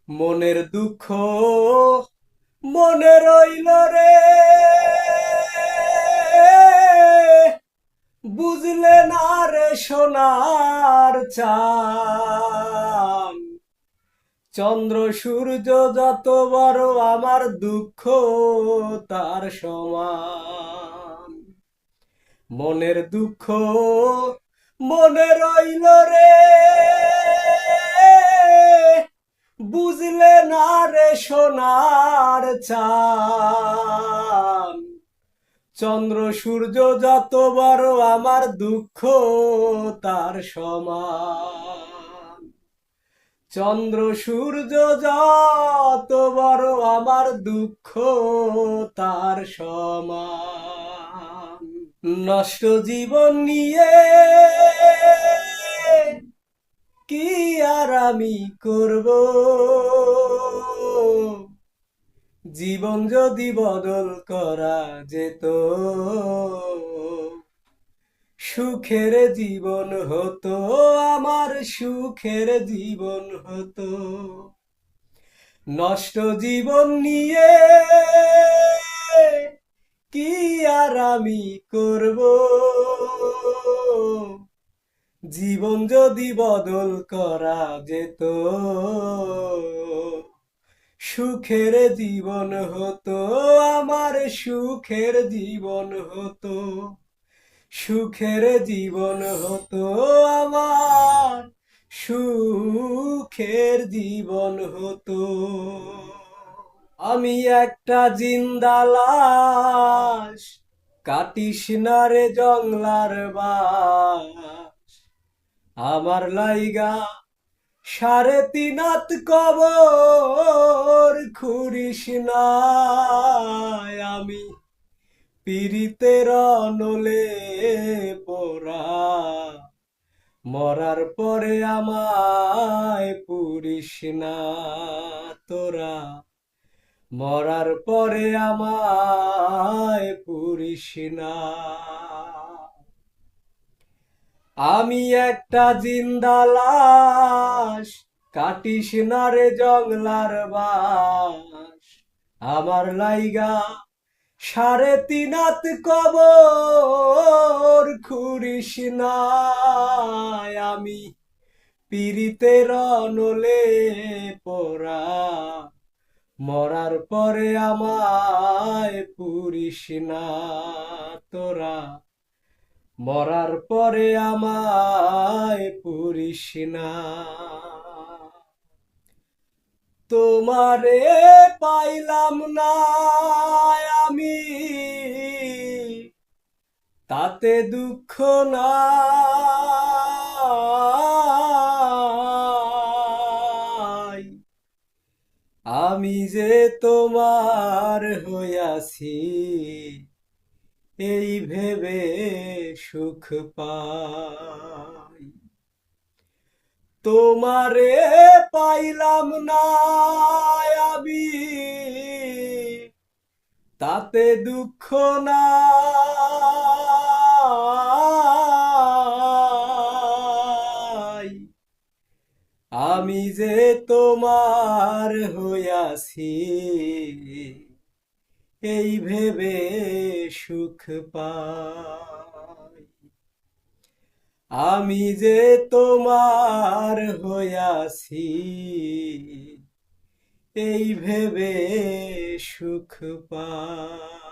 মনের দুঃখ মনে রইল রে, বুঝলে না রে সোনার চাঁদ। চন্দ্র সূর্য যত বড় আমার দুঃখ তার সমান। মনের দুঃখ মনে রইল রে, বুঝলে না রে সোনার চাঁদ। চন্দ্র সূর্য যত বড় আমার দুঃখ তার সমান। চন্দ্র সূর্য যত বড় আমার দুঃখ তার সমান। নষ্ট জীবন নিয়ে কি আর আমি করব, জীবন যদি বদল করা যেত, সুখের জীবন হতো আমার, সুখের জীবন হতো। নষ্ট জীবন নিয়ে কি আর আমি করব, জীবন যদি বদল করা যেত, সুখের জীবন হতো আমার, সুখের জীবন হতো। সুখের জীবন হতো আমার, সুখের জীবন হতো। আমি একটা জিন্দা লাশ, কাটিস না রে জংলার বাস। আমার লাইগা 3.5 হাত কবর খুঁড়িস না। আমি পীড়িতের নলে পোড়া, মরার পরে আমায় পুরিস না তোরা। মরার পরে আমায় পুরিস না। আমি একটা জিন্দা লাশ, কাটিস না রে জংলার বাস। আমার লাইগা 3.5 হাত কবর খুঁড়িস না। আমি পীড়িতের নলে পোড়া, মরার পরে আমায় পুরিস না তোরা। মরার পরে আমায় পুরিস না। তোমারে পাইলাম না আমি, তাতে দুঃখ নাই। আমি যে তোমার হইয়াছি, এই ভেবে সুখ পাই। তোমারে পাইলাম না আমি, তাতে দুঃখ নাই। আমি যে তোমার হইয়াছি, এই ভেবে সুখ পাই। আমি যে তোমার হইয়াছি, এই ভেবে সুখ পাই।